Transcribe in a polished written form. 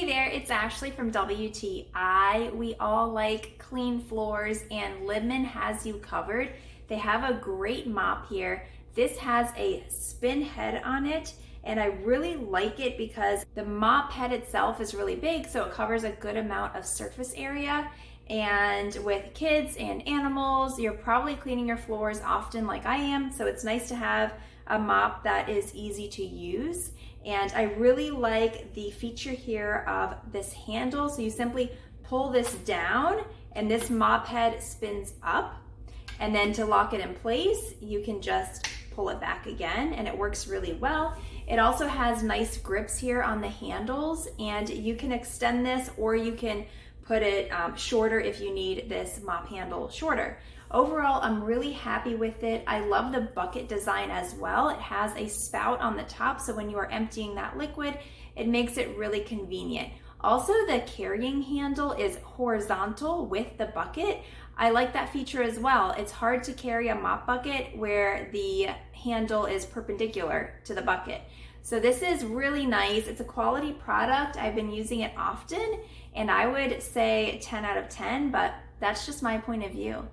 Hey there, it's Ashley from WTI. We all like clean floors and Libman has you covered. They have a great mop here. This has a spin head on it and I really like it because the mop head itself is really big, so it covers a good amount of surface area. And with kids and animals, you're probably cleaning your floors often like I am, so it's nice to have a mop that is easy to use. And I really like the feature here of this handle. So you simply pull this down and this mop head spins up. And then to lock it in place, you can just pull it back again and it works really well. It also has nice grips here on the handles and you can extend this or you can put it shorter if you need this mop handle shorter. Overall, I'm really happy with it. I love the bucket design as well. It has a spout on the top, so when you are emptying that liquid, it makes it really convenient. Also, the carrying handle is horizontal with the bucket. I like that feature as well. It's hard to carry a mop bucket where the handle is perpendicular to the bucket. So this is really nice. It's a quality product. I've been using it often, and I would say 10 out of 10, but that's just my point of view.